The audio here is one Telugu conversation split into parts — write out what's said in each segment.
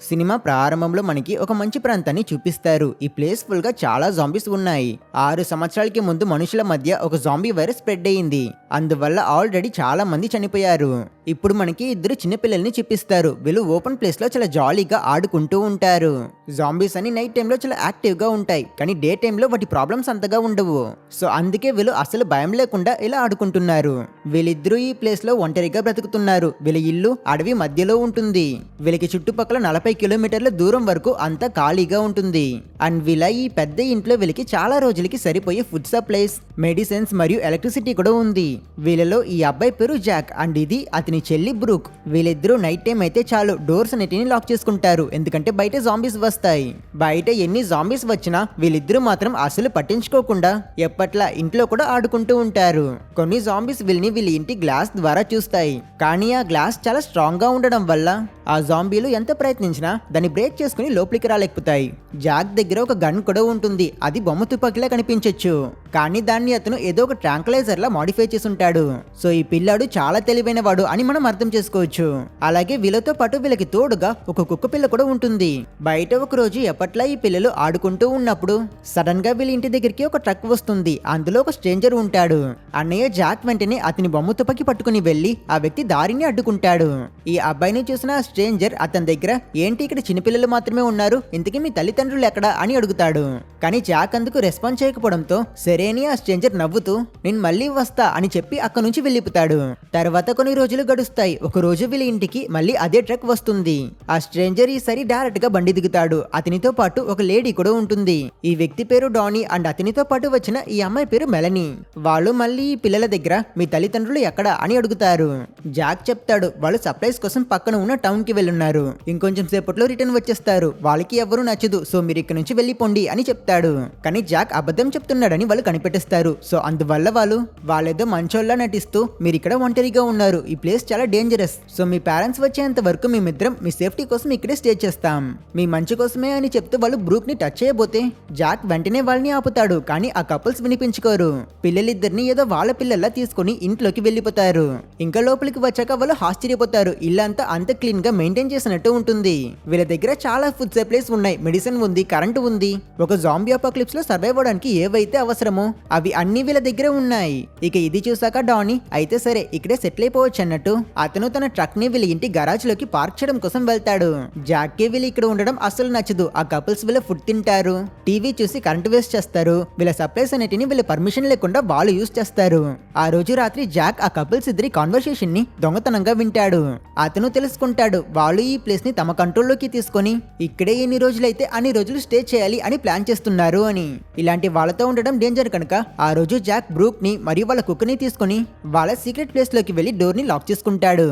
సినిమా ప్రారంభంలో మనకి ఒక మంచి ప్రాంతాన్ని చూపిస్తారు. ఈ ప్లేస్ ఫుల్ గా చాలా జాంబీస్ ఉన్నాయి. 6 సంవత్సరాలకి ముందు మనుషుల మధ్య ఒక జాంబీ వైరస్ స్ప్రెడ్ అయ్యింది. అందువల్ల ఆల్రెడీ చాలా మంది చనిపోయారు. ఇప్పుడు మనకి ఇద్దరు చిన్నపిల్లల్ని చూపిస్తారు. వీళ్ళు ఓపెన్ ప్లేస్ లో చాలా జాలీగా ఆడుకుంటూ ఉంటారు. జాంబీస్ అని నైట్ టైంలో చాలా యాక్టివ్ గా ఉంటాయి, కానీ డే టైంలో వాటి ప్రాబ్లమ్స్ అంతగా ఉండవు. సో అందుకే వీళ్ళు అసలు భయం లేకుండా ఇలా ఆడుకుంటున్నారు. వీళ్ళిద్దరూ ఈ ప్లేస్ లో ఒంటరిగా బ్రతుకుతున్నారు. వీళ్ళ ఇల్లు అడవి మధ్యలో ఉంటుంది. వీళ్ళకి చుట్టుపక్కల 40 కిలోమీటర్ల దూరం వరకు అంతా ఖాళీగా ఉంటుంది. అండ్ వీళ్ళ ఈ పెద్ద ఇంట్లో వీళ్ళకి చాలా రోజులకి సరిపోయే ఫుడ్ సప్లైస్, మెడిసిన్స్ మరియు ఎలక్ట్రిసిటీ కూడా ఉంది. వీళ్ళలో ఈ అబ్బాయి పేరు జాక్ అండ్ ఇది అతని చెల్లి బ్రూక్. వీళ్ళిద్దరూ నైట్ టైం అయితే చాలు డోర్స్ అన్నిటిని లాక్ చేసుకుంటారు, ఎందుకంటే బయట జాంబీస్ వస్తాయి. బయట ఎన్ని జాంబీస్ వచ్చినా వీళ్ళిద్దరూ మాత్రం అసలు పట్టించుకోకుండా ఎప్పట్లా ఇంట్లో కూడా ఆడుకుంటూ ఉంటారు. కొన్ని జాంబీస్ వీళ్ళని వీళ్ళ ఇంటి గ్లాస్ ద్వారా చూస్తాయి, కానీ ఆ గ్లాస్ చాలా స్ట్రాంగ్ గా ఉండడం వల్ల ఆ జాంబీలు ఎంత ప్రయత్నించినా దాన్ని బ్రేక్ చేసుకుని లోపలికి రాలేకపోతాయి. జాక్ దగ్గర ఒక గన్ కూడా ఉంటుంది. అది బొమ్మ తుపాకీలా కనిపించొచ్చు, కానీ దాన్ని అతను ఏదో ఒక ట్రాంక్లైజర్ లా మాడిఫై చేసి ఉంటాడు. సో ఈ పిల్లాడు చాలా తెలివైన వాడు అని మనం అర్థం చేసుకోవచ్చు. అలాగే వీళ్ళతో పాటు వీళ్ళకి తోడుగా ఒక కుక్క పిల్ల కూడా ఉంటుంది. బయట ఒక రోజు ఎప్పట్లా ఈ పిల్లలు ఆడుకుంటూ ఉన్నప్పుడు సడన్ గా వీళ్ళ ఇంటి దగ్గరికి ఒక ట్రక్ వస్తుంది. అందులో ఒక స్ట్రేంజర్ ఉంటాడు. అన్నయ్య జాక్ వెంటనే అతని బొమ్మ తుపాకీ పట్టుకుని వెళ్లి ఆ వ్యక్తి దారిని అడ్డుకుంటాడు. ఈ అబ్బాయిని చూసిన స్ట్రేంజర్ అతని దగ్గర ఏంటి ఇక్కడ చిన్నపిల్లలు మాత్రమే ఉన్నారు, ఇంతకీ మీ తల్లిదండ్రులు ఎక్కడా అని అడుగుతాడు. కానీ జాక్ అందుకు రెస్పాన్స్ చేయకపోవడంతో సరే అని ఆ స్ట్రేంజర్ నవ్వుతూ నేను మళ్ళీ వస్తా అని చెప్పి అక్కడి నుంచి వెళ్ళిపోతాడు. తర్వాత కొన్ని రోజులు గడుస్తాయి. ఒక రోజు వీళ్ళ ఇంటికి మళ్ళీ అదే ట్రక్ వస్తుంది. ఆ స్ట్రేంజర్ ఈసారి డైరెక్ట్ గా బండి దిగుతాడు. అతనితో పాటు ఒక లేడీ కూడా ఉంటుంది. ఈ వ్యక్తి పేరు డానీ అండ్ అతనితో పాటు వచ్చిన ఈ అమ్మాయి పేరు మెలనీ. వాళ్ళు మళ్ళీ ఈ పిల్లల దగ్గర మీ తల్లిదండ్రులు ఎక్కడ అని అడుగుతారు. జాక్ చెప్తాడు వాళ్ళు సప్లైస్ కోసం పక్కన ఉన్న టౌన్ కి వెళ్ళున్నారు, ఇంకొంచెం సేపట్లో రిటర్న్ వచ్చేస్తారు, వాళ్ళకి ఎవరు నచ్చదు, సో మీరు ఇక్కడ నుంచి వెళ్ళిపోండి అని చెప్తాడు. కానీ జాక్ అబద్ధం చెప్తున్నాడని వాళ్ళు కనిపెట్టేస్తారు. సో అందువల్ల వాళ్ళేదో మంచోళ్ళ నటిస్తూ మీరు ఇక్కడ ఒంటరిగా ఉన్నారు, ఈ ప్లేస్ చాలా డేంజరస్, సో మీ పేరెంట్స్ వచ్చేంత వరకు మేమిద్దరం మీ సేఫ్టీ కోసం ఇక్కడే స్టే చేస్తాం, మీ మంచి కోసమే అని చెప్తూ వాళ్ళు బ్రూక్ ని టచ్ చేయబోతే జాక్ వెంటనే వాళ్ళని ఆపుతాడు. కానీ ఆ కపుల్స్ వినిపించుకోరు. పిల్లలిద్దరిని ఏదో వాళ్ళ పిల్లల్లా తీసుకుని ఇంట్లోకి వెళ్ళిపోతారు. ఇంకా లోపలికి వచ్చాక వాళ్ళు ఆశ్చర్యపోతారు. ఇల్లంతా అంత క్లీన్ గా మెయింటైన్ చేసినట్టు ఉంటుంది. వీళ్ళ దగ్గర చాలా ఫుడ్ సప్లైస్ ఉన్నాయి, మెడిసిన్ ఉంది, కరెంటు ఉంది. ఒక జాంబీ అపోకలిప్స్ లో సర్వైవ్ అవడానికి ఏవైతే అవసరమో అవి అన్ని వీళ్ళ దగ్గర ఉన్నాయి. ఇక ఇది చూసాక డానీ అయితే సరే ఇక్కడే సెటిల్ అయిపోవచ్చు అన్నట్టు అతను తన ట్రక్ ని వీళ్ళ ఇంటి గరాజ్ లోకి పార్క్ చేయడం కోసం వెళ్తాడు. జాక్ కి వీళ్ళు ఇక్కడ ఉండడం అసలు నచ్చదు. ఆ కపుల్స్ వీళ్ళ ఫుడ్ తింటారు, టీవీ చూసి కరెంట్ వేస్ట్ చేస్తారు. వీళ్ళ సప్లైస్ అన్నిటిని వీళ్ళ పర్మిషన్ లేకుండా వాళ్ళు యూజ్ చేస్తారు. ఆ రోజు రాత్రి జాక్ ఆ కపుల్స్ ఇద్దరి కాన్వర్సేషన్ ని దొంగతనంగా వింటాడు. అతను తెలుసుకుంటాడు వాళ్ళు ఈ ప్లేస్ ని తమ కంట్రోల్లోకి తీసుకొని ఇక్కడే ఎన్ని రోజులైతే అన్ని రోజులు స్టే చేయాలి అని ప్లాన్ చేస్తున్నారు అని. ఇలాంటి వాళ్ళతో ఉండడం డేంజర్ కనుక ఆ రోజు జాక్ బ్రూక్ ని మరియు వాళ్ళ కుక్ ని తీసుకొని వాళ్ళ సీక్రెట్ ప్లేస్ లోకి వెళ్లి డోర్ ని లాక్ చేసుకుంటాడు.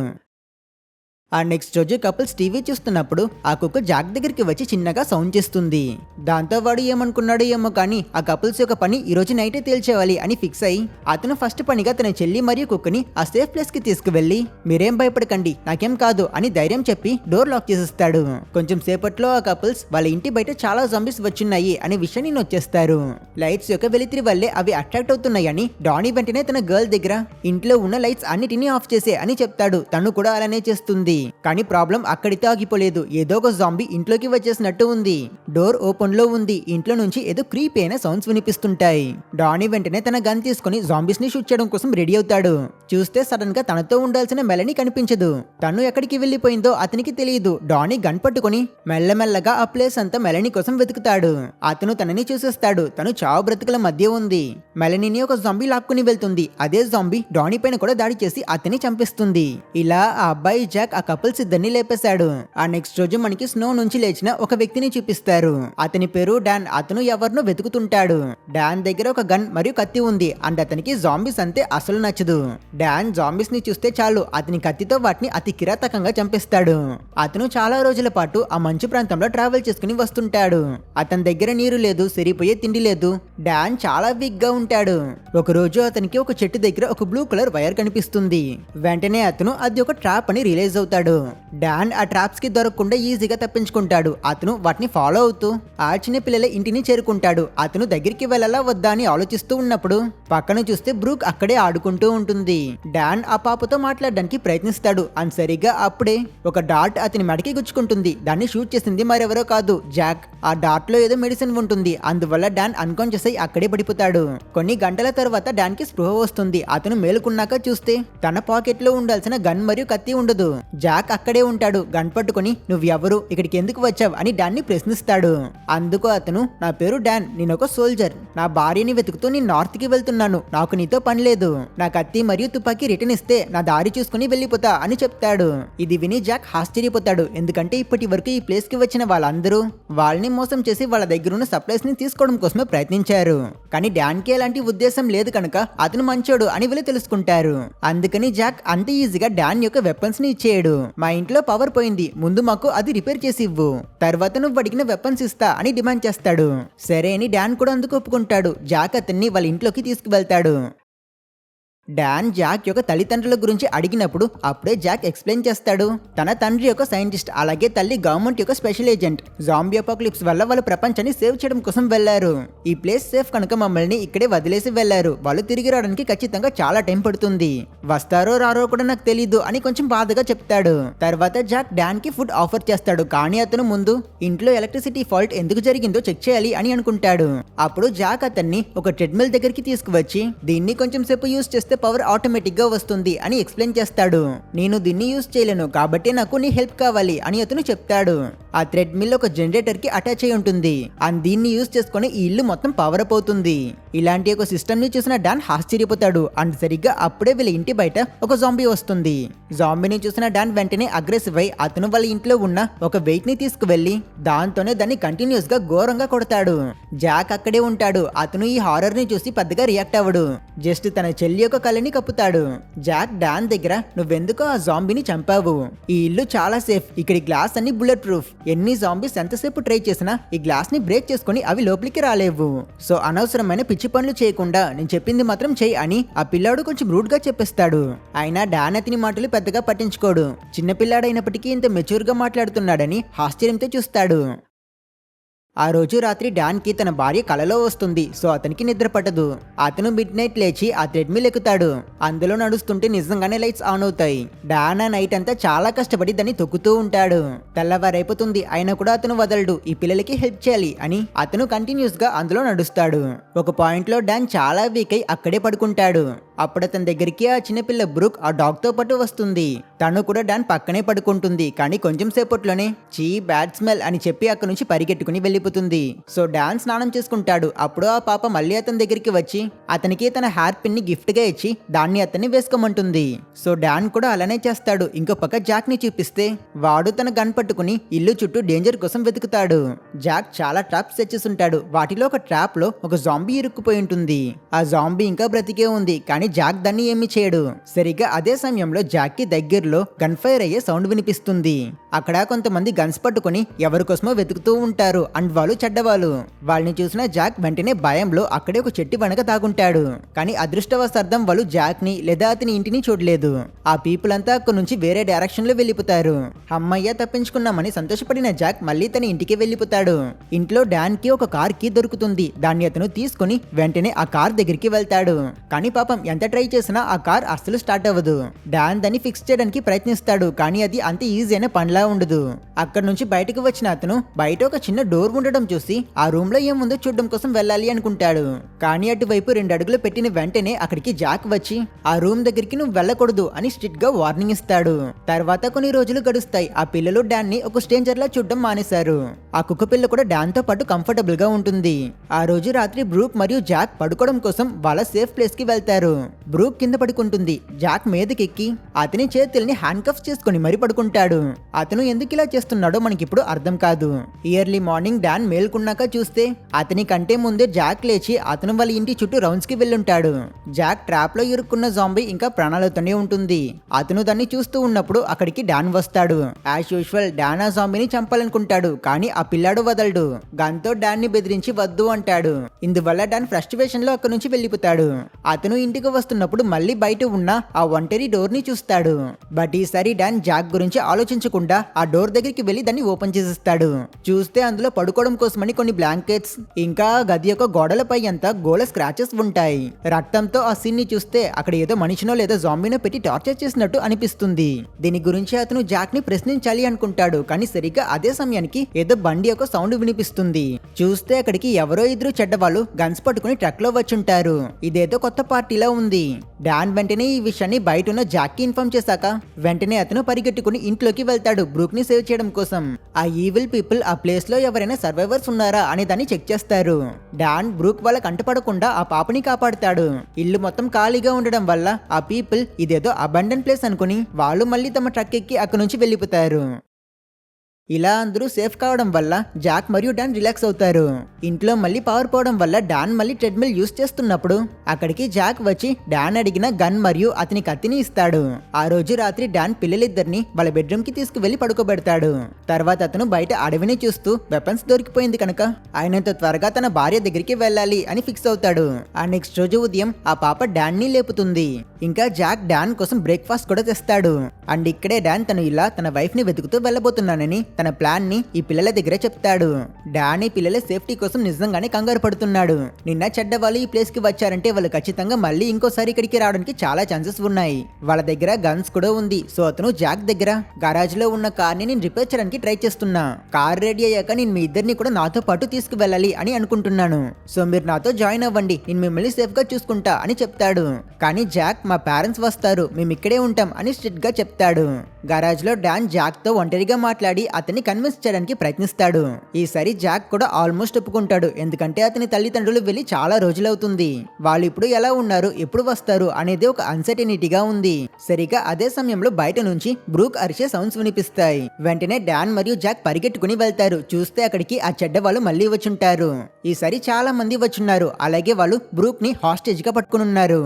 ఆ నెక్స్ట్ రోజు కపుల్స్ టీవీ చూస్తున్నప్పుడు ఆ కుక్క జాక్ దగ్గరికి వచ్చి చిన్నగా సౌండ్ చేస్తుంది. దాంతో వాడు ఏమనుకున్నాడో ఏమో కానీ ఆ కపుల్స్ యొక్క పని ఈ రోజు నైటే తేల్చేవాలి అని ఫిక్స్ అయ్యి అతను ఫస్ట్ పనిగా తన చెల్లి మరియు కుక్కని ఆ సేఫ్ ప్లేస్ కి తీసుకువెళ్లి మీరేం భయపడకండి నాకేం కాదు అని ధైర్యం చెప్పి డోర్ లాక్ చేసేస్తాడు. కొంచెం సేపట్లో ఆ కపుల్స్ వాళ్ళ ఇంటి బయట చాలా జాంబీస్ వచ్చున్నాయి అనే విషయాన్ని నొచ్చేస్తారు. లైట్స్ యొక్క వెలితిరి వల్లే అవి అట్రాక్ట్ అవుతున్నాయని డానీ వెంటనే తన గర్ల్ దగ్గర ఇంట్లో ఉన్న లైట్స్ అన్నిటినీ ఆఫ్ చేసే అని చెప్తాడు. తను కూడా అలానే చేస్తుంది. కానీ ప్రాబ్లం అక్కడితో ఆగిపోలేదు. ఏదో ఒక జాంబీ ఇంట్లోకి వచ్చేసినట్టు ఉంది. డోర్ ఓపెన్ లో ఉంది. ఇంట్లో నుంచి ఏదో క్రీపీ అయిన సౌండ్స్ వినిపిస్తుంటాయి. డానీ వెంటనే తన గన్ తీసుకుని జాంబీస్ ని షూట్ చేయడం కోసం రెడీ అవుతాడు. చూస్తే సడన్ గా తనతో ఉండాల్సిన మెలని కనిపించదు. తను ఎక్కడికి వెళ్ళిపోయిందో అతనికి తెలియదు. డానీ గన్ పట్టుకుని మెల్లమెల్లగా ఆ ప్లేస్ అంతా మెలని కోసం వెతుకుతాడు. అతను తనని చూసేస్తాడు. తను చావు బ్రతుకుల మధ్య ఉంది. మెలనీని ఒక జాంబీ లాక్కుని వెళ్తుంది. అదే జాంబీ డానీ పైన కూడా దాడి చేసి అతన్ని చంపిస్తుంది. ఇలా ఆ అబ్బాయి జాక్ ఆ కపుల్స్ ఇద్దరిని లేపేశాడు. ఆ నెక్స్ట్ రోజు మనకి స్నో నుంచి లేచిన ఒక వ్యక్తిని చూపిస్తారు. అతని పేరు డాన్. అతను ఎవరినో వెతుకుతుంటాడు. డాన్ దగ్గర ఒక గన్ మరియు కత్తి ఉంది అండ్ అతనికి జాంబీస్ అంతే అసలు నచ్చదు. డాన్ జాంబీస్ ని చూస్తే చాలు అతని కత్తితో వాటిని అతి కిరాతకంగా చంపేస్తాడు. అతను చాలా రోజుల పాటు ఆ మంచు ప్రాంతంలో ట్రావెల్ చేసుకుని వస్తుంటాడు. అతని దగ్గర నీరు లేదు, సరిపోయే తిండి లేదు. డాన్ చాలా వీక్ గా ఉంటాడు. ఒక రోజు అతనికి ఒక చెట్టు దగ్గర ఒక బ్లూ కలర్ వైర్ కనిపిస్తుంది. వెంటనే అతను అది ఒక ట్రాప్ అని రియలైజ్ అవుతాడు. ఉంటాడు. డాన్ ఆ ట్రాప్స్ కి దొరకకుండా ఈజీగా తప్పించుకుంటాడు. అతను వాటిని ఫాలో అవుతూ ఆ చిన్న పిల్లల ఇంటిని చేరుకుంటాడు. అతను దగ్గరికి వెళ్ళాలా వద్దా అని ఆలోచిస్తూ ఉన్నప్పుడు పక్కన చూస్తే బ్రూక్ అక్కడే ఆడుకుంటూ ఉంటుంది. డాన్ ఆ పాపతో మాట్లాడడానికి ప్రయత్నిస్తాడు. అని సరిగ్గా అప్పుడే ఒక డాట్ అతని మెడకి గుచ్చుకుంటుంది. దాన్ని షూట్ చేసింది మరెవరో కాదు, జాక్. ఆ డాట్ లో ఏదో మెడిసిన్ ఉంటుంది. అందువల్ల డాన్ అన్కాన్షియస్ అయి అక్కడే పడిపోతాడు. కొన్ని గంటల తర్వాత డాన్ కి స్పృహ వస్తుంది. అతను మేలుకున్నాక చూస్తే తన పాకెట్ లో ఉండాల్సిన గన్ మరియు కత్తి ఉండదు. జాక్ అక్కడే ఉంటాడు. గన్ పట్టుకుని నువ్వెవరు, ఇక్కడికి ఎందుకు వచ్చావు అని డాన్ ని ప్రశ్నిస్తాడు. అందుకు అతను, నా పేరు డాన్, నేనొక సోల్జర్. నా భార్యని వెతుకుతూ నేను నార్త్ కి వెళ్తున్నాను. నాకు నీతో పని లేదు. నా కత్తి మరియు తుపాకీ రిటర్న్ ఇస్తే నా దారి చూసుకుని వెళ్ళిపోతా అని చెప్తాడు. ఇది విని జాక్ ఆశ్చర్యపోతాడు. ఎందుకంటే ఇప్పటి వరకు ఈ ప్లేస్ కి వచ్చిన వాళ్ళందరూ వాళ్ళని మోసం చేసి వాళ్ళ దగ్గర ఉన్న సప్లైస్ ని తీసుకోవడం కోసమే ప్రయత్నించారు. కానీ డాన్ కి ఎలాంటి ఉద్దేశం లేదు కనుక అతను మంచోడు అని వీళ్ళు తెలుసుకుంటారు. అందుకని జాక్ అంత ఈజీగా డాన్ యొక్క వెపన్స్ ని ఇచ్చేయడు. మా ఇంట్లో పవర్ పోయింది, ముందు మాకు అది రిపేర్ చేసి ఇవ్వు, తర్వాత నువ్వు అడిగిన వెపన్స్ ఇస్తా అని డిమాండ్ చేస్తాడు. సరే అని డాన్ కూడా అందుకు ఒప్పుకుంటాడు. జాక్ అతన్ని వాళ్ళ ఇంట్లోకి తీసుకువెళ్తాడు. డాన్ జాక్ యొక్క తల్లిదండ్రుల గురించి అడిగినప్పుడు అప్పుడే జాక్ ఎక్స్ప్లెయిన్ చేస్తాడు. తన తండ్రి యొక్క సైంటిస్ట్, అలాగే తల్లి గవర్నమెంట్ యొక్క స్పెషల్ ఏజెంట్. జాంబీ అపోకలిప్స్ వల్ల వాళ్ళు ప్రపంచాన్ని సేవ్ చేయడం కోసం వెళ్లారు. ఈ ప్లేస్ సేఫ్ కనుక మమ్మల్ని ఇక్కడే వదిలేసి వెళ్లారు. వాళ్ళు తిరిగి రావడానికి ఖచ్చితంగా చాలా టైం పడుతుంది. వస్తారో రారో కూడా నాకు తెలీదు అని కొంచెం బాధగా చెప్తాడు. తర్వాత జాక్ డాన్ కి ఫుడ్ ఆఫర్ చేస్తాడు. కానీ అతను ముందు ఇంట్లో ఎలక్ట్రిసిటీ ఫాల్ట్ ఎందుకు జరిగిందో చెక్ చేయాలి అని అనుకుంటాడు. అప్పుడు జాక్ అతన్ని ఒక ట్రెడ్మిల్ దగ్గరికి తీసుకువచ్చి దీన్ని కొంచెం సేపు యూజ్ చేస్తే పవర్ ఆటోమేటిక్ గా వస్తుంది అని ఎక్స్ప్లెయిన్ చేస్తాడు. నేను దీన్ని యూజ్ చేయలేను కాబట్టి నాకు నీ హెల్ప్ కావాలి అని అతను చెప్తాడు. ఆ థ్రెడ్ మిల్ ఒక జనరేటర్ కి అటాచ్ అయి ఉంటుంది. అండ్ దీన్ని యూజ్ చేసుకుని ఈ ఇల్లు మొత్తం పవర్ అప్ అవుతుంది. ఇలాంటి ఒక సిస్టమ్ ని చూసిన డాన్ ఆశ్చర్యపోతాడు. అండ్ సరిగ్గా అప్పుడే వీళ్ళ ఇంటి బయట ఒక జాంబీ వస్తుంది. జాంబీని చూసిన డాన్ వెంటనే అగ్రెసివ్ అయి అతను వాళ్ళ ఇంట్లో ఉన్న ఒక వెయిట్ ని తీసుకువెళ్లి దాంతోనే దాన్ని కంటిన్యూస్ గా ఘోరంగా కొడతాడు. జాక్ అక్కడే ఉంటాడు. అతను ఈ హారర్ ని చూసి పెద్దగా రియాక్ట్ అవ్వడు. జస్ట్ తన చెల్లి యొక్క కళ్ళని కప్పుతాడు. జాక్ డాన్ దగ్గర నువ్వెందుకో ఆ జాంబీని చంపావు, ఈ ఇల్లు చాలా సేఫ్, ఇక్కడి గ్లాస్ అన్ని బుల్లెట్ ప్రూఫ్, ఎన్ని జాంబీస్ ఎంతసేపు ట్రై చేసినా ఈ గ్లాస్ ని బ్రేక్ చేసుకుని అవి లోపలికి రాలేవు. సో అనవసరమైన పిచ్చి పనులు చేయకుండా నేను చెప్పింది మాత్రం చెయ్యి అని ఆ పిల్లాడు కొంచెం రూడ్ గా చెప్పేస్తాడు. అయినా డాన్ అతని మాటలు పెద్దగా పట్టించుకోడు. చిన్నపిల్లాడైనప్పటికీ ఇంత మెచ్యూర్ గా మాట్లాడుతున్నాడని ఆశ్చర్యంతో చూస్తాడు. ఆ రోజు రాత్రి డాన్ కి తన భార్య కలలో వస్తుంది. సో అతనికి నిద్ర పట్టదు. అతను మిడ్ నైట్ లేచి ఆ థ్రెడ్మిల్ ఎక్కుతాడు. అందులో నడుస్తుంటే నిజంగానే లైట్స్ ఆన్ అవుతాయి. డాన్ ఆ నైట్ అంతా చాలా కష్టపడి దాన్ని తొక్కుతూ ఉంటాడు. తెల్లవారైపోతుంది. అయినా కూడా అతను వదలడు. ఈ పిల్లలకి హెల్ప్ చేయాలి అని అతను కంటిన్యూస్ గా అందులో నడుస్తాడు. ఒక పాయింట్ లో డాన్ చాలా వీక్ అయి అక్కడే పడుకుంటాడు. అప్పుడు అతని దగ్గరికి ఆ చిన్నపిల్ల బ్రూక్ ఆ డాగ్ తో పాటు వస్తుంది. తను కూడా డాన్ పక్కనే పడుకుంటుంది. కానీ కొంచెం సేపట్లోనే చీ బ్యాడ్ స్మెల్ అని చెప్పి అక్కడి నుంచి పరిగెట్టుకుని వెళ్ళిపోతుంది. సో డాన్ స్నానం చేసుకుంటాడు. అప్పుడు ఆ పాప మళ్ళీ అతని దగ్గరికి వచ్చి అతనికి తన హెయిర్ పిన్ ని గిఫ్ట్ గా ఇచ్చి దాన్ని అతన్ని వేసుకోమంటుంది. సో డాన్ కూడా అలానే చేస్తాడు. ఇంకో పక్క జాక్ ని చూపిస్తే వాడు తన గన్ పట్టుకుని ఇల్లు చుట్టూ డేంజర్ కోసం వెతుకుతాడు. జాక్ చాలా ట్రాప్స్ తెచ్చేస్తుంటాడు. వాటిలో ఒక ట్రాప్ లో ఒక జాంబీ ఇరుక్కుపోయి ఉంటుంది. ఆ జాంబీ ఇంకా బ్రతికే ఉంది. కానీ జాక్ దాన్ని ఏమీ చేయడు. సరిగ్గా అదే సమయంలో జాక్ కి దగ్గరలో గన్ ఫైర్ అయ్యే సౌండ్ వినిపిస్తుంది. అక్కడ కొంతమంది గన్స్ పట్టుకుని ఎవరి కోసమో వెతుకుతూ ఉంటారు. అండ్ వాళ్ళు చెడ్డవాళ్ళు. వాళ్ళని చూసిన జాక్ వెంటనే భయంలో అక్కడే ఒక చెట్టు వెనక తాగుంటాడు. కానీ అదృష్టవశార్థం వాళ్ళు జాక్ ని లేదా అతని ఇంటిని చూడలేదు. ఆ పీపుల్ అంతా అక్కడి నుంచి వేరే డైరెక్షన్ లో వెళ్ళిపోతారు. అమ్మయ్య తప్పించుకున్నామని సంతోషపడిన జాక్ మళ్ళీ తన ఇంటికి వెళ్ళిపోతాడు. ఇంట్లో డాన్ కి ఒక కార్ కి దొరుకుతుంది. దాన్ని అతను తీసుకుని వెంటనే ఆ కార్ దగ్గరికి వెళ్తాడు. కానీ పాపం ఎంత ట్రై చేసినా ఆ కార్ అస్సలు స్టార్ట్ అవ్వదు. డాన్ దాన్ని ఫిక్స్ చేయడానికి ప్రయత్నిస్తాడు. కానీ అది అంత ఈజీ అయిన పనిలా ఉండదు. అక్కడ నుంచి బయటకు వచ్చిన అతను బయట ఒక చిన్న డోర్ ఉండడం చూసి ఆ రూమ్ లో ఏముందో చూడడం కోసం వెళ్ళాలి అనుకుంటాడు. కానీ అటువైపు 2 అడుగులు పెట్టిన వెంటనే అక్కడికి జాక్ వచ్చి ఆ రూమ్ దగ్గరికి నువ్వు వెళ్ళకూడదు అని స్ట్రిక్ట్ గా వార్నింగ్ ఇస్తాడు. తర్వాత కొన్ని రోజులు గడుస్తాయి. ఆ పిల్లలు డాన్ ని ఒక స్ట్రేంజర్ లా చూడడం మానేశారు. ఆ కుక్క పిల్ల కూడా డాన్ తో పాటు కంఫర్టబుల్ గా ఉంటుంది. ఆ రోజు రాత్రి బ్రూక్ మరియు జాక్ పడుకోవడం కోసం వాళ్ళ సేఫ్ ప్లేస్ కి వెళ్తారు. బ్రూక్ కింద పడుకుంటుంది. జాక్ మీదకెక్కి అతని చేతుల్ని హ్యాండ్ కఫ్ చేసుకుని మరి పడుకుంటాడు. అతను ఎందుకు ఇలా చేస్తున్నాడో మనకిప్పుడు అర్థం కాదు. ఇయర్లీ మార్నింగ్ డాన్ మేల్కున్నాక చూస్తే అతని కంటే ముందే జాక్ లేచి అతను వాళ్ళ ఇంటి చుట్టూ రౌండ్స్ కి వెళ్ళుంటాడు. జాక్ ట్రాప్ లో ఇరుక్కున్న జాంబీ ఇంకా ప్రాణాలతోనే ఉంటుంది. అతను దాన్ని చూస్తూ ఉన్నప్పుడు అక్కడికి డాన్ వస్తాడు. యాజ్ యూజువల్ డాన్ ఆ జాంబీని చంపాలనుకుంటాడు. కానీ ఆ పిల్లాడు వదలడు. గన్తో డాన్ ని బెదిరించి వద్దు అంటాడు. ఇందువల్ల డాన్ ఫ్రస్ట్రేషన్ లో అక్కడి నుంచి వెళ్ళిపోతాడు. అతను ఇంటికి వస్తున్నప్పుడు మళ్ళీ బయట ఉన్న ఆ ఒంటరి డోర్ ని చూస్తాడు. బట్ ఈసారి డాన్ జాక్ గురించి ఆలోచించకుండా ఆ డోర్ దగ్గరికి వెళ్లి దాన్ని ఓపెన్ చేసేస్తాడు. చూస్తే అందులో పడుకోవడం కోసమని కొన్ని బ్లాంకెట్స్, ఇంకా గది యొక్క గోడలపై అంతా గోల స్క్రాచెస్ ఉంటాయి. రక్తంతో ఆ సీన్ ని చూస్తే అక్కడ ఏదో మనిషినో లేదా జాంబీనో పెట్టి టార్చర్ చేసినట్టు అనిపిస్తుంది. దీని గురించి అతను జాక్ ని ప్రశ్నించాలి అనుకుంటాడు. కానీ సరిగ్గా అదే సమయానికి ఏదో బండి యొక్క సౌండ్ వినిపిస్తుంది. చూస్తే అక్కడికి ఎవరో ఇద్దరు చెడ్డవాళ్ళు గన్స్ పట్టుకుని ట్రక్ లో వచ్చుంటారు. ఇదేదో కొత్త పార్టీలా ఉంది. డాన్ వెంటనే ఈ విషయాన్ని బయట ఉన్న జాక్ కి ఇన్ఫార్మ్ చేశాక వెంటనే అతను పరిగెట్టుకుని ఇంట్లోకి వెళ్తాడు బ్రూక్ ని సేవ్ చేయడం కోసం. ఆ ఈవిల్ పీపుల్ ఆ ప్లేస్ లో ఎవరైనా సర్వైవర్స్ ఉన్నారా అనే దాన్ని చెక్ చేస్తారు. డాన్ బ్రూక్ వాళ్ళ కంటపడకుండా ఆ పాపని కాపాడుతాడు. ఇల్లు మొత్తం ఖాళీగా ఉండడం వల్ల ఆ పీపుల్ ఇదేదో అబండన్ ప్లేస్ అనుకుని వాళ్ళు మళ్ళీ తమ ట్రక్ ఎక్కి అక్కడి నుంచి వెళ్ళిపోతారు. ఇలా అందరూ సేఫ్ కావడం వల్ల జాక్ మరియు డాన్ రిలాక్స్ అవుతారు. ఇంట్లో మళ్ళీ పవర్ పోవడం వల్ల డాన్ మళ్ళీ ట్రెడ్మిల్ యూస్ చేస్తున్నప్పుడు అక్కడికి జాక్ వచ్చి డాన్ అడిగిన గన్ మరియు అతని కత్తిని ఇస్తాడు. ఆ రోజు రాత్రి డాన్ పిల్లలిద్దరిని వాళ్ళ బెడ్రూమ్ కి తీసుకువెళ్లి పడుకోబెడతాడు. తర్వాత అతను బయట అడవిని చూస్తూ వెపన్స్ దొరికిపోయింది కనుక ఆయనంత త్వరగా తన భార్య దగ్గరికి వెళ్ళాలి అని ఫిక్స్ అవుతాడు. ఆ నెక్స్ట్ రోజు ఉదయం ఆ పాప డాన్ ని లేపుతుంది. ఇంకా జాక్ డాన్ కోసం బ్రేక్ఫాస్ట్ కూడా తెస్తాడు. అండ్ ఇక్కడే డాన్ తను ఇలా తన వైఫ్ ని వెతుకుతూ వెళ్ళబోతున్నానని తన ప్లాన్ ని ఈ పిల్లల దగ్గర చెప్తాడు. డాన్ ఈ పిల్లల సేఫ్టీ కోసం నిజంగానే కంగారు పడుతున్నాడు. నిన్న చెడ్డ వాళ్ళు ఈ ప్లేస్ కి వచ్చారంటే వాళ్ళు ఖచ్చితంగా మళ్ళీ ఇంకోసారి ఇక్కడికి రావడానికి చాలా ఛాన్సెస్ ఉన్నాయి. వాళ్ళ దగ్గర గన్స్ కూడా ఉంది. సో అతను జాక్ దగ్గర గరాజ్ లో ఉన్న కార్ ని నేను రిపేర్ చేయడానికి ట్రై చేస్తున్నా. కార్ రెడీ అయ్యాక నేను మీ ఇద్దరిని కూడా నాతో పాటు తీసుకువెళ్ళాలి అని అనుకుంటున్నాను. సో మీరు నాతో జాయిన్ అవ్వండి, నేను మిమ్మల్ని సేఫ్ గా చూసుకుంటా అని చెప్తాడు. కానీ జాక్ మా పేరెంట్స్ వస్తారు, మేము ఇక్కడే ఉంటాం అని స్ట్రిక్ట్ గా చెప్తాడు. గరాజ్ లో డాన్ జాక్ తో ఒంటరిగా మాట్లాడి అతన్ని కన్విన్స్ చేయడానికి ప్రయత్నిస్తాడు. ఈసారి జాక్ కూడా ఆల్మోస్ట్ ఒప్పుకుంటాడు. ఎందుకంటే అతని తల్లిదండ్రులు వెళ్లి చాలా రోజులవుతుంది. వాళ్ళు ఇప్పుడు ఎలా ఉన్నారు, ఎప్పుడు వస్తారు అనేది ఒక అన్సర్టెనిటీగా ఉంది. సరిగా అదే సమయంలో బయట నుంచి బ్రూక్ అరిచే సౌండ్స్ వినిపిస్తాయి. వెంటనే డాన్ మరియు జాక్ పరిగెట్టుకుని వెళ్తారు. చూస్తే అక్కడికి ఆ చెడ్డ వాళ్ళు మళ్ళీ వచ్చుంటారు. ఈసారి చాలా మంది వచ్చున్నారు. అలాగే వాళ్ళు బ్రూక్ ని హాస్టేజ్ గా పట్టుకున్నారు.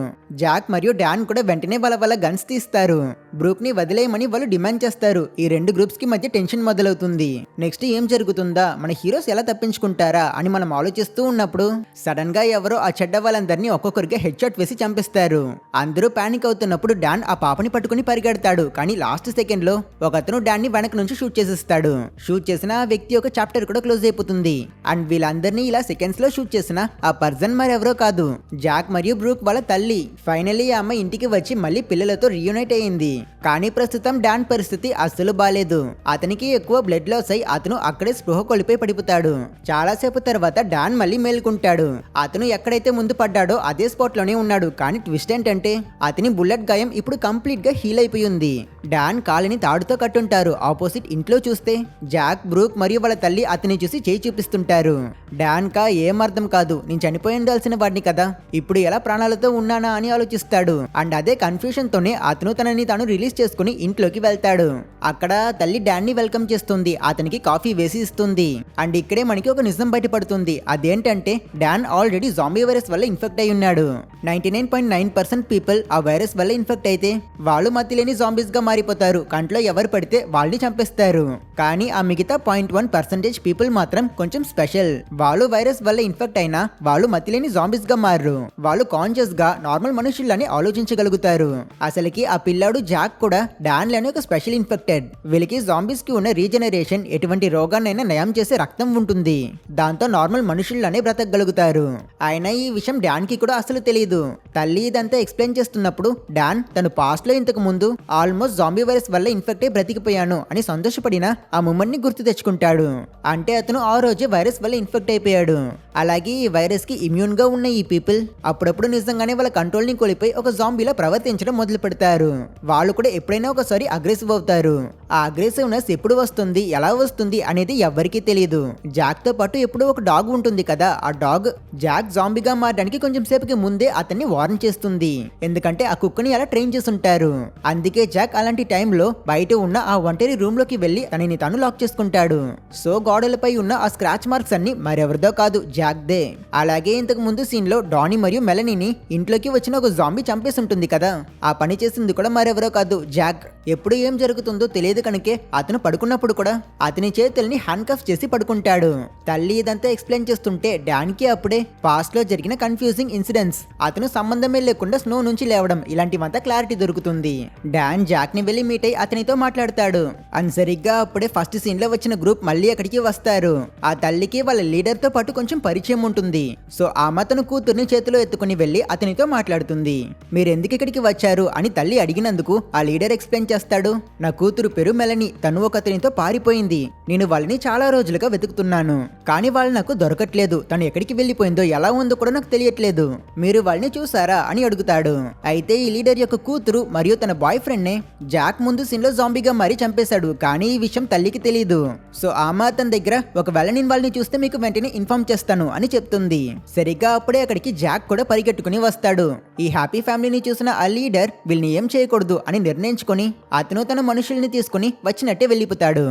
జాక్ మరియు డాన్ కూడా వెంటనే వాళ్ళ గన్స్ తీస్తారు. బ్రూక్ ని వదిలేయమని వాళ్ళు డిమాండ్ చేస్తారు. ఈ రెండు గ్రూప్స్ కి మధ్య టెన్షన్ మొదలవుతుంది. నెక్స్ట్ ఏం జరుగుతుందా, మన హీరోస్ ఎలా తప్పించుకుంటారా అని మనం ఆలోచిస్తూ ఉన్నప్పుడు సడన్ గా ఎవరో ఆ చెడ్డ వాళ్ళందరినీ ఒక్కొక్కరిగా హెడ్ షాట్ వేసి చంపేస్తారు. అందరూ పానిక్ అవుతున్నప్పుడు డాన్ ఆ పాపని పట్టుకుని పరిగెడతాడు. కానీ లాస్ట్ సెకండ్ లో ఒకతను డాన్ ని వెనక నుంచి షూట్ చేసేస్తాడు. షూట్ చేసిన ఆ వ్యక్తి ఒక చాప్టర్ కూడా క్లోజ్ అయిపోతుంది. అండ్ వీళ్ళందరినీ ఇలా సెకండ్స్ లో షూట్ చేసిన ఆ పర్సన్ మరెవరో కాదు, జాక్ మరియు బ్రూక్ వాళ్ళ తల్లి. ఫైనలీ ఆ అమ్మాయి ఇంటికి వచ్చి మళ్ళీ పిల్లలతో రీయూనైట్ అయ్యింది. కానీ ప్రస్తుతం డాన్ పరిస్థితి అస్సలు బాలేదు. అతనికి ఎక్కువ బ్లడ్ లాస్ అయి అతను అక్కడే స్పృహ కోల్పోయి పడిపోతాడు. చాలాసేపు తర్వాత డాన్ మళ్ళీ మేల్కుంటాడు. అతను ఎక్కడైతే ముందు పడ్డాడో అదే స్పాట్ లోనే ఉన్నాడు. కానీ ట్విస్ట్ ఏంటంటే అతని బుల్లెట్ గాయం ఇప్పుడు కంప్లీట్ గా హీల్ అయిపోయింది. డాన్ కాలిని తాడుతో కట్టుంటారు. ఆపోజిట్ ఇంట్లో చూస్తే జాక్, బ్రూక్ మరియు వాళ్ళ తల్లి అతని చూసి చేయి చూపిస్తుంటారు. డాన్ కా ఏం అర్థం కాదు, నేను చనిపోయి ఉండాల్సిన వాడిని కదా, ఇప్పుడు ఎలా ప్రాణాలతో ఉన్నానా అని ఆలోచిస్తాడు. అండ్ అదే కన్ఫ్యూషన్ తోనే అతను తనని తాను రిలీజ్ చేసుకుని ఇంట్లోకి వెళ్తాడు. అక్కడ తల్లి డాన్ ని వెల్కమ్ చేస్తుంది. అతనికి కాఫీ వేసి ఇస్తుంది. అండ్ ఇక్కడే మనకి ఒక నిజం బయటపడుతుంది. అదేంటంటే డాన్ ఆల్రెడీ జాంబీ వైరస్ వల్ల ఇన్ఫెక్ట్ అయి ఉన్నాడు. 99.9% పీపుల్ ఆ వైరస్ వల్ల ఇన్ఫెక్ట్ అయితే వాళ్ళు మతిలేని జాంబీస్ గా మారిపోతారు. కంట్లో ఎవరు పడితే వాళ్ళని చంపేస్తారు. కానీ ఆ మిగతా 0.1% పీపుల్ మాత్రం కొంచెం స్పెషల్. వాళ్ళు వైరస్ వల్ల ఇన్ఫెక్ట్ అయినా వాళ్ళు మతిలేని జాంబీస్ గా మారరు. వాళ్ళు కాన్షియస్ గా నార్మల్ మనుషులని ఆలోచించగలుగుతారు. అసలుకి ఆ పిల్లాడు జాక్ కూడా డాన్ లేని ఒక స్పెషల్ ఇన్ఫెక్టెడ్. వీళ్ళకి జాంబీస్ కి ఉన్న రీజనరేషన్, ఎటువంటి రోగాన్నైనా నయం చేసే రక్తం ఉంటుంది. దాంతో నార్మల్ మనుషుల్లానే బ్రతకగలుగుతారు. అయినా ఈ విషయం డాన్ కి కూడా అసలు తెలియదు. తల్లి ఇదంతా ఎక్స్ప్లెయిన్ చేస్తున్నప్పుడు డాన్ తను పాస్ట్ లో ఇంతకు ముందు ఆల్మోస్ట్ జాంబీ వైరస్ వల్ల ఇన్ఫెక్ట్ అయి బ్రతికిపోయాను అని సంతోషపడిన ఆ మూమెంట్ ని గుర్తు తెచ్చుకుంటాడు. అంటే అతను ఆ రోజే వైరస్ వల్ల ఇన్ఫెక్ట్ అయిపోయాడు. అలాగే ఈ వైరస్ కి ఇమ్యూన్ గా ఉన్న ఈ పీపుల్ అప్పుడప్పుడు నిజంగానే వాళ్ళ కంట్రోల్ ని కోల్పోయి ఒక జాంబీలా ప్రవర్తించడం మొదలు పెడతారు. వాళ్ళు కూడా ఎప్పుడైనా ఒకసారి అగ్రెసివ్ అవుతారు. ఆ అగ్రెసివ్నెస్ ఎప్పుడు వస్తుంది, ఎలా వస్తుంది అనేది ఎవ్వరికీ తెలియదు. జాక్ తో పాటు ఎప్పుడూ ఒక డాగ్ ఉంటుంది కదా, ఆ డాగ్ జాక్ జాంబీగా మారడానికి కొంచెం సేపుకి ముందే అతన్ని వార్న్ చేస్తుంది. ఎందుకంటే ఆ కుక్కని అలా ట్రైన్ చేస్తుంటారు. అందుకే జాక్ అలాంటి టైంలో బయట ఉన్న ఆ ఒంటరి రూమ్ లోకి వెళ్లి తనని తాను లాక్ చేసుకుంటాడు. సో గోడలపై ఉన్న ఆ స్క్రాచ్ మార్క్స్ అన్ని మరెవరిదో కాదు, జాక్ దే. అలాగే ఇంతకు ముందు సీన్ లో డానీ మరియు మెలనీని ఇంట్లోకి వచ్చిన ఒక జాంబీ చంపేసి ఉంటుంది కదా, ఆ పని చేసింది కూడా మరెవరో కాదు, జాక్. ఎప్పుడు ఏం జరుగుతుందో తెలియదు తెలియదు కనుకే అతను పడుకున్నప్పుడు కూడా అతని చేతుల్ని హ్యాండ్ కఫ్ చేసి పడుకుంటాడు. తల్లి ఇదంతా ఎక్స్ప్లెయిన్ చేస్తుంటే డాన్ కి అప్పుడే పాస్ట్ లో జరిగిన కన్ఫ్యూజింగ్ ఇన్సిడెంట్స్, అతను సంబంధమే లేకుండా స్నో నుంచి లేవడం, ఇలాంటివంతా క్లారిటీ దొరుకుతుంది. డాన్ జాక్ ని వెళ్లి మీట్ అయి అతనితో మాట్లాడతాడు. అండ్ సరిగ్గా అప్పుడే ఫస్ట్ సీన్ లో వచ్చిన గ్రూప్ మళ్ళీ అక్కడికి వస్తారు. ఆ తల్లికి వాళ్ళ లీడర్ తో పాటు కొంచెం పరిచయం ఉంటుంది. సో ఆమె తన కూతుర్ని చేతిలో ఎత్తుకుని వెళ్లి అతనితో మాట్లాడుతుంది. మీరెందుకు ఇక్కడికి వచ్చారు అని తల్లి అడిగినందుకు ఆ లీడర్ ఎక్స్ప్లెయిన్ చేస్తాడు. నా కూతురు పేరు మెలని, తను ఒకతనితో పారిపోయింది. నేను వాళ్ళని చాలా రోజులుగా వెతుకుతున్నాను, కానీ వాళ్ళు నాకు దొరకట్లేదు. తను ఎక్కడికి వెళ్ళిపోయిందో ఎలా ఉందో కూడా నాకు తెలియట్లేదు. మీరు వాళ్ళని చూసారా అని అడుగుతాడు. అయితే ఈ లీడర్ యొక్క కూతురు మరియు తన బాయ్ ఫ్రెండ్ నే జాక్ ముందు సీన్ లో జాంబీగా మరీ చంపేశాడు. కానీ ఈ విషయం తల్లికి తెలియదు. సో ఆమె అతని దగ్గర ఒకవేళ నేను వాళ్ళని చూస్తే మీకు వెంటనే ఇన్ఫార్మ్ చేస్తాను అని చెప్తుంది. సరిగ్గా అప్పుడే అక్కడికి జాక్ కూడా పరిగెట్టుకుని వస్తాడు. ఈ హ్యాపీ ఫ్యామిలీని చూసిన ఆ లీడర్ వీళ్ళని ఏం చేయకూడదు అని నిర్ణయించుకొని అతను తన మనుషుల్ని తీసుకుని వచ్చినట్టే వెళ్ళిపోతాడు.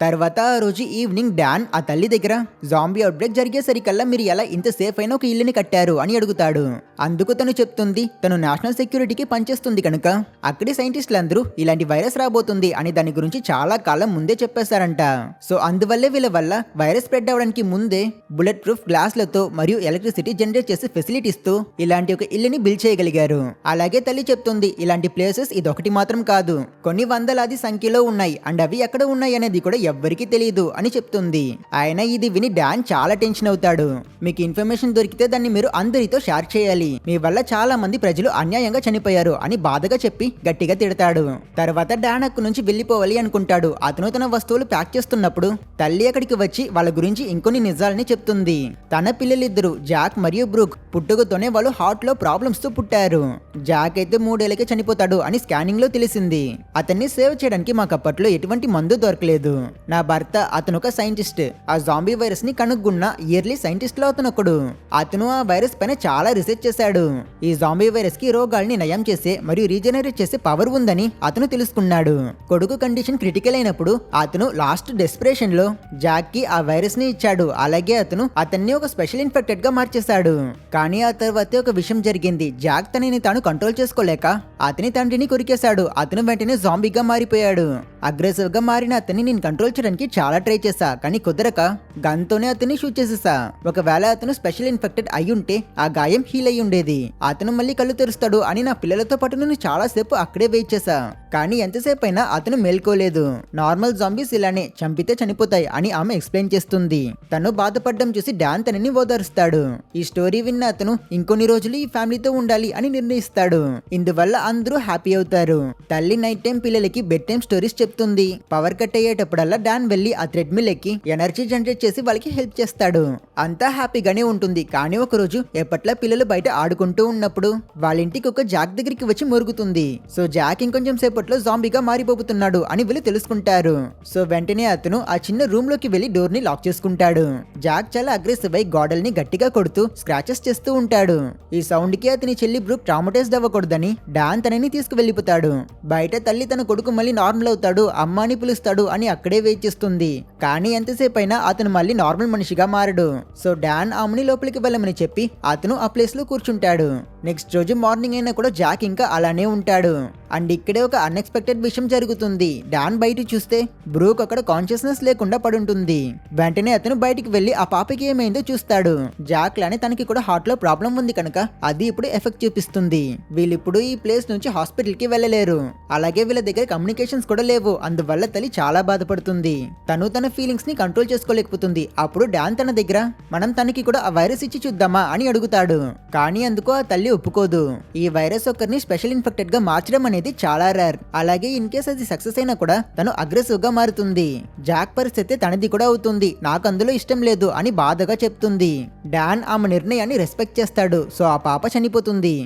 తర్వాత ఆ రోజు ఈవినింగ్ డాన్ ఆ తల్లి దగ్గర జాంబీ అవుట్బ్రేక్ జరిగేసరికల్లా మీరు ఎలా ఇంత సేఫ్ అయిన ఒక ఇల్లుని కట్టారు అని అడుగుతాడు. అందుకు తను చెప్తుంది తను నేషనల్ సెక్యూరిటీకి పనిచేస్తుంది కనుక అక్కడి సైంటిస్టులందరూ ఇలాంటి వైరస్ రాబోతుంది అని దాని గురించి చాలా కాలం ముందే చెప్పేశారంట. సో అందువల్లే వీళ్ళ వల్ల వైరస్ స్ప్రెడ్ అవడానికి ముందే బుల్లెట్ ప్రూఫ్ గ్లాస్లతో మరియు ఎలక్ట్రిసిటీ జనరేట్ చేసే ఫెసిలిటీస్తో ఇలాంటి ఒక ఇల్లుని బిల్డ్ చేయగలిగారు. అలాగే తల్లి చెప్తుంది ఇలాంటి ప్లేసెస్ ఇదొకటి మాత్రం కాదు, కొన్ని వందలాది సంఖ్యలో ఉన్నాయి. అండ్ అవి ఎక్కడ ఉన్నాయి అనేది కూడా ఎవ్వరికీ తెలియదు అని చెప్తుంది. ఆయన ఇది విని డాన్ చాలా టెన్షన్ అవుతాడు. మీకు ఇన్ఫర్మేషన్ దొరికితే దాన్ని మీరు అందరితో షేర్ చేయాలి, మీ వల్ల చాలా మంది ప్రజలు అన్యాయంగా చనిపోయారు అని బాధగా చెప్పి గట్టిగా తిడతాడు. తర్వాత డాన్ అక్కడి నుంచి వెళ్ళిపోవాలి అనుకుంటాడు. అతను తన వస్తువులు ప్యాక్ చేస్తున్నప్పుడు తల్లి అక్కడికి వచ్చి వాళ్ళ గురించి ఇంకొన్ని నిజాలని చెప్తుంది. తన పిల్లలిద్దరు జాక్ మరియు బ్రూక్ పుట్టుకతోనే వాళ్ళు హార్ట్ లో ప్రాబ్లమ్స్ తో పుట్టారు. జాక్ అయితే 3 ఏళ్ళకే చనిపోతాడు అని స్కానింగ్ లో తెలిసింది. అతన్ని సేవ్ చేయడానికి మాకు అప్పట్లో ఎటువంటి మందు దొరకలేదు. నా భర్త అతను ఒక సైంటిస్ట్, ఆ జాంబీ వైరస్ ని కనుగొన్న ఇయర్లీ సైంటిస్ట్ లో అతను ఒకడు. అతను ఆ వైరస్ పైన చాలా రీసెర్చ్ చేశాడు. ఈ జాంబీ వైరస్ కి రోగాల్ని నయం చేసే మరియు రీజనరేట్ చేసే పవర్ ఉందని అతను తెలుసుకున్నాడు. కొడుకు కండిషన్ క్రిటికల్ అయినప్పుడు అతను లాస్ట్ డెస్పరేషన్ లో జాక్ కి ఆ వైరస్ ని ఇచ్చాడు. అలాగే అతన్ని ఒక స్పెషల్ ఇన్ఫెక్టెడ్ గా మార్చేశాడు. కానీ ఆ తర్వాతే ఒక విషయం జరిగింది. జాక్ తనని తాను కంట్రోల్ చేసుకోలేక అతని తండ్రిని కొరికేశాడు. అతను వెంటనే జాంబీగా మారిపోయాడు. అగ్రెసివ్ గా మారిన అతన్ని నేను కంట్రోల్ చేయడానికి చాలా ట్రై చేశా, కానీ కుదరక గన్తోనే అతన్ని షూట్ చేసేసా. ఒకవేళ అతను స్పెషల్ ఇన్ఫెక్టెడ్ అయి ఉంటే ఆ గాయం హీల్ అయి ఉండేది. అతను మళ్ళీ కళ్ళు తెరుస్తాడు అని నా పిల్లలతో పాటు నేను చాలా సేపు అక్కడే వెయిట్ చేశా, కానీ ఎంతసేపు అయినా అతను మేల్కోలేదు. నార్మల్ జాంబీస్ ఇలానే చంపితే చనిపోతాయి అని ఆమె ఎక్స్ప్లెయిన్ చేస్తుంది. తను బాధపడడం చూసి డాన్ తనని ఓదారుస్తాడు. ఈ స్టోరీ విన్న అతను ఇంకొన్ని రోజులు ఈ ఫ్యామిలీతో ఉండాలి అని నిర్ణయిస్తాడు. ఇందువల్ల అందరూ హ్యాపీ అవుతారు. తల్లి నైట్ టైం పిల్లలకి బెడ్ టైం స్టోరీస్ చెప్తుంది. పవర్ కట్ అయ్యేటప్పుడల్లా డాన్ వెళ్ళి ఆ థ్రెడ్మిల్ ఎక్కి ఎనర్జీ జనరేట్ చేసి వాళ్ళకి హెల్ప్ చేస్తాడు. అంతా హ్యాపీగానే ఉంటుంది. కానీ ఒక రోజు ఎప్పట్లా పిల్లలు బయట ఆడుకుంటూ ఉన్నప్పుడు వాళ్ళ ఇంటికి ఒక జాక్ దగ్గరికి వచ్చి మురుగుతుంది. సో జాక్ ఇంకొంచెం సేపట్లో జాంబీగా మారిపోతున్నాడు అని వీళ్ళు తెలుసుకుంటారు. సో వెంటనే అతను ఆ చిన్న రూమ్ లోకి వెళ్లి డోర్ ని లాక్ చేసుకుంటాడు. జాక్ చాలా అగ్రెసివ్ అయి గోడల్ని గట్టిగా కొడుతూ స్క్రాచెస్ చేస్తూ ఉంటాడు. ఈ సౌండ్ కి అతని చెల్లి బ్రూక్ ట్రామటైజ్డ్ అవ్వకూడదని డాన్ తనని తీసుకువెళ్లిపోతాడు. బయట తల్లి తన కొడుకు మళ్ళీ నార్మల్ అవుతాడు, అమ్మాని పిలుస్తాడు అని అక్కడే వెయిట్ చేస్తుంది. కానీ ఎంతసేపు అయినా అతను మళ్ళీ నార్మల్ మనిషిగా మారడు. సో డాన్ ఆమెని లోపలికి వెళ్ళమని చెప్పి అతను ఆ ప్లేస్ లో కూర్చుంటాడు. నెక్స్ట్ రోజు మార్నింగ్ అయినా కూడా జాక్ ఇంకా అలానే ఉంటాడు. అండ్ ఇక్కడే ఒక అన్ఎక్స్పెక్టెడ్ విషయం జరుగుతుంది. డాన్ బయట చూస్తే బ్రూక్ అక్కడ కాన్షియస్నెస్ లేకుండా పడుంటుంది. వెంటనే అతను బయటికి వెళ్లి ఆ పాపకి ఏమైందో చూస్తాడు. జాక్ లానే తనకి కూడా హార్ట్ లో ప్రాబ్లం ఉంది కనుక అది ఇప్పుడు ఎఫెక్ట్ చూపిస్తుంది. వీళ్ళిప్పుడు ఈ ప్లేస్ నుంచి హాస్పిటల్ కి వెళ్ళలేరు. అలాగే వీళ్ళ దగ్గర కమ్యూనికేషన్స్ కూడా లేవు. అందువల్ల తల్లి చాలా బాధపడుతుంది. తను తన ఫీలింగ్స్ ని కంట్రోల్ చేసుకోలేకపోతుంది. అప్పుడు డాన్ తన దగ్గర మనం తనకి కూడా ఆ వైరస్ ఇచ్చి చూద్దామా అని అడుగుతాడు. కానీ అందుకు ఆ తల్లి ఒప్పుకోదు. ఈ వైరస్ ఒకరిని స్పెషల్ ఇన్ఫెక్టెడ్ గా మార్చడం అనేది చాలా రేర్. అలాగే ఇన్ కేస్ అది సక్సెస్ అయినా కూడా తను అగ్రెసివ్ గా మారుతుంది. జాక్ పరిస్థితి తనది కూడా అవుతుంది. నాకు అందులో ఇష్టం లేదు అని బాధగా చెప్తుంది. డాన్ ఆమె నిర్ణయాన్ని రెస్పెక్ట్ చేస్తాడు. సో ఆ పాప చనిపోతుంది.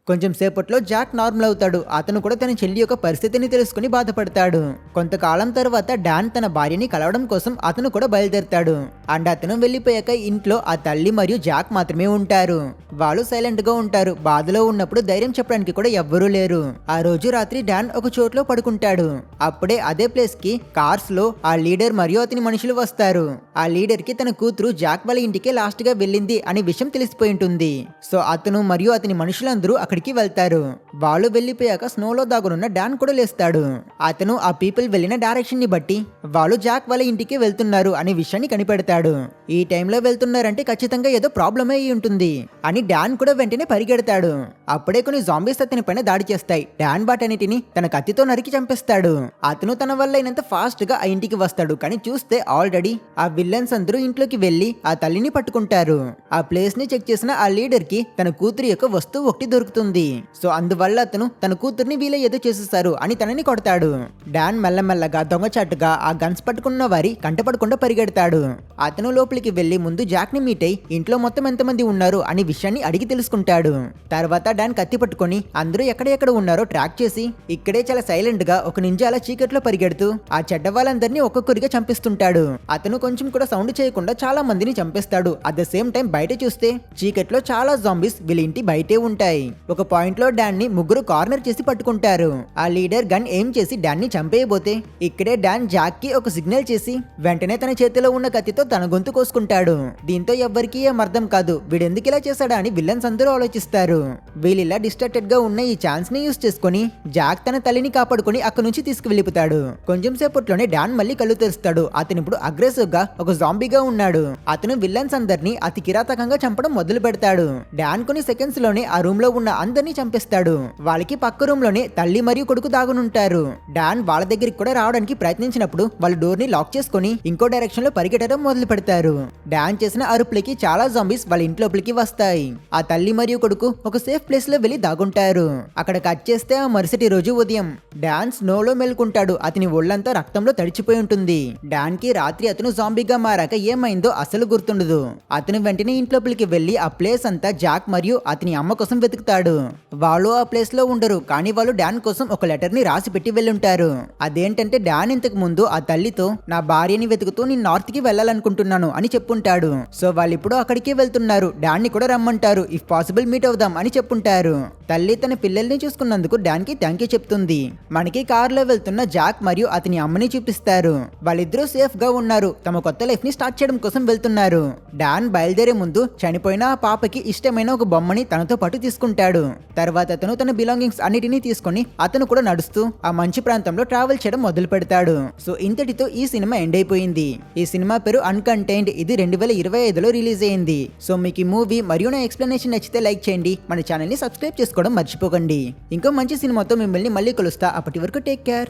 కొంచెం సేపట్లో జాక్ నార్మల్ అవుతాడు. అతను కూడా తన చెల్లి యొక్క పరిస్థితిని తెలుసుకుని బాధపడతాడు. కొంతకాలం తర్వాత డాన్ తన భార్యని కలవడం కోసం అతను కూడా బయలుదేరతాడు. అండ్ అతను వెళ్ళిపోయాక ఇంట్లో ఆ తల్లి మరియు జాక్ మాత్రమే ఉంటారు. వాళ్ళు సైలెంట్ గా ఉంటారు. బాధలో ఉన్నప్పుడు ధైర్యం చెప్పడానికి కూడా ఎవ్వరూ లేరు. ఆ రోజు రాత్రి డాన్ ఒక చోట్లో పడుకుంటాడు. అప్పుడే అదే ప్లేస్ కి కార్స్ లో ఆ లీడర్ మరియు అతని మనుషులు వస్తారు. ఆ లీడర్ కి తన కూతురు జాక్ వాళ్ళ ఇంటికే లాస్ట్ గా వెళ్ళింది అనే విషయం తెలిసిపోయి ఉంటుంది. సో అతను మరియు అతని మనుషులందరూ అక్కడ అక్కడికి వెళ్తారు. వాళ్ళు వెళ్ళిపోయాక స్నోలో దాగునున్న డాన్ కూడా లేస్తాడు. అతను ఆ పీపుల్ వెళ్ళిన డైరెక్షన్ ని బట్టి వాళ్ళు జాక్ వాళ్ళ ఇంటికి వెళ్తున్నారు అనే విషయాన్ని కనిపెడతాడు. ఈ టైంలో వెళ్తున్నారంటే ఖచ్చితంగా ఏదో ప్రాబ్లమ్ అయి ఉంటుంది అని డాన్ కూడా వెంటనే పరిగెడతాడు. అప్పుడే కొన్ని జాంబీస్ అతని పైన దాడి చేస్తాయి. డాన్ బాటన్నిటిని తన కత్తితో నరికి చంపేస్తాడు. అతను తన వల్ల అయినంత ఫాస్ట్ గా ఆ ఇంటికి వస్తాడు. కానీ చూస్తే ఆల్రెడీ ఆ విల్లన్స్ అందరూ ఇంట్లోకి వెళ్లి ఆ తల్లిని పట్టుకుంటారు. ఆ ప్లేస్ ని చెక్ చేసిన ఆ లీడర్ కి తన కూతురు యొక్క వస్తువు ఒకటి దొరుకుతుంది. సో అందువల్ల అతను తన కూతుర్ని వీళ్ళ ఏదో చేసేస్తారు అని తనని కొడతాడు. డాన్ మెల్లమెల్లగా దొంగచాటుగా ఆ గన్స్ పట్టుకున్న వారి కంటపడకుండా పరిగెడతాడు. అతను లోపలికి వెళ్లి ముందు జాక్ ని మీట్ అయి ఇంట్లో మొత్తం ఎంతమంది ఉన్నారు అనే విషయాన్ని అడిగి తెలుసుకుంటాడు. తర్వాత డాన్ కత్తి పట్టుకొని అందరూ ఎక్కడెక్కడ ఉన్నారో ట్రాక్ చేసి ఇక్కడే చాలా సైలెంట్ గా ఒక నింజా అలా చీకట్లో పరిగెడుతూ ఆ చెడ్డ వాళ్ళందరినీ ఒక్కొక్కరిగా చంపిస్తుంటాడు. అతను కొంచెం కూడా సౌండ్ చేయకుండా చాలా మందిని చంపేస్తాడు. అట్ ద సేమ్ టైం బయట చూస్తే చీకట్లో చాలా జాంబీస్ వీళ్ళ ఇంటి బయటే ఉంటాయి. ఒక పాయింట్ లో డాన్ ని ముగ్గురు కార్నర్ చేసి పట్టుకుంటారు. ఆ లీడర్ గన్ ఏం చేసి డాన్ ని చంపేయబోతే ఇక్కడే డాన్ జాక్ కి ఒక సిగ్నల్ చేసి వెంటనే తన చేతిలో ఉన్న కత్తితో తన గొంతు కోసుకుంటాడు. దీంతో ఎవ్వరికీ ఏం అర్థం కాదు. వీడెందుకు ఇలా చేశాడా అని విల్లన్స్ అందరూ ఆలోచిస్తారు. వీళ్ళిలా డిస్ట్రాక్టెడ్ గా ఉన్న ఈ ఛాన్స్ ని యూస్ చేసుకుని జాక్ తన తల్లిని కాపాడుకుని అక్కడి నుంచి తీసుకువెళ్ళిపోతాడు. కొంచెం సేపట్లోనే డాన్ మళ్ళీ కళ్ళు తెరుస్తాడు. అతను ఇప్పుడు అగ్రెసివ్ గా ఒక జాంబీగా ఉన్నాడు. అతను విల్లన్స్ అందరినీ అతి కిరాతకంగా చంపడం మొదలు పెడతాడు. డాన్ కొన్ని సెకండ్స్ లోనే ఆ రూమ్ లో ఉన్న అందరినీ చంపేస్తాడు. వాళ్ళకి పక్క రూమ్ లోనే తల్లి మరియు కొడుకు దాగునుంటారు. డాన్ వాళ్ళ దగ్గరికి కూడా రావడానికి ప్రయత్నించినప్పుడు వాళ్ళు డోర్ ని లాక్ చేసుకుని ఇంకో డైరెక్షన్ లో పరిగెట్టడం మొదలు పెడతారు. డాన్ చేసిన అరుపులకి చాలా జాంబీస్ వాళ్ళ ఇంట్లోపలికి వస్తాయి. ఆ తల్లి మరియు కొడుకు ఒక సేఫ్ ప్లేస్ లో వెళ్లి దాగుంటారు. అక్కడ కట్ చేస్తే ఆ మరుసటి రోజు ఉదయం డాన్ స్నోలో మేల్కుంటాడు. అతని ఒళ్ళంతా రక్తంలో తడిచిపోయి ఉంటుంది. డాన్ కి రాత్రి అతను జాంబీగా మారాక ఏమైందో అసలు గుర్తుండదు. అతను వెంటనే ఇంట్లోపలికి వెళ్లి ఆ ప్లేస్ అంతా జాక్ మరియు అతని అమ్మ కోసం వెతుకుతాడు. వాళ్ళు ఆ ప్లేస్ లో ఉండరు. కానీ వాళ్ళు డాన్ కోసం ఒక లెటర్ ని రాసి పెట్టి వెళ్ళుంటారు. అదేంటంటే డాన్ ఇంతకు ముందు ఆ తల్లితో నా భార్యని వెతుకుతూ నేను నార్త్ కి వెళ్ళాలనుకుంటున్నాను అని చెప్పుంటాడు. సో వాళ్ళు ఇప్పుడు అక్కడికి వెళ్తున్నారు. డాన్ ని కూడా రమ్మంటారు. ఇఫ్ పాసిబుల్ మీట్ అవుదాం అని చెప్పుంటారు. తల్లి తన పిల్లల్ని చూసుకున్నందుకు డాన్ కి థ్యాంక్ యూ చెప్తుంది. మనకి కారులో వెళ్తున్న జాక్ మరియు అతని అమ్మని చూపిస్తారు. వాళ్ళిద్దరూ సేఫ్ గా ఉన్నారు. తమ కొత్త లైఫ్ ని స్టార్ట్ చేయడం కోసం వెళ్తున్నారు. డాన్ బయలుదేరే ముందు చనిపోయిన ఆ పాపకి ఇష్టమైన ఒక బొమ్మని తనతో పాటు తీసుకుంటాడు. తర్వాత అతను తన బిలాంగింగ్స్ అన్నిటినీ తీసుకొని అతను కూడా నడుస్తూ ఆ మంచి ప్రాంతంలో ట్రావెల్ చేయడం మొదలు పెడతాడు. సో ఇంతటితో ఈ సినిమా ఎండ్ అయిపోయింది. ఈ సినిమా పేరు అన్కంటైన్డ్. ఇది 2025లో రిలీజ్ అయింది. సో మీకు ఈ మూవీ మరియు నా ఎక్స్ప్లెనేషన్ నచ్చితే లైక్ చేయండి. మన ఛానల్ ని సబ్స్క్రైబ్ చేసుకోవడం మర్చిపోకండి. ఇంకో మంచి సినిమాతో మిమ్మల్ని మళ్ళీ కలుస్తా. అప్పటి వరకు టేక్ కేర్.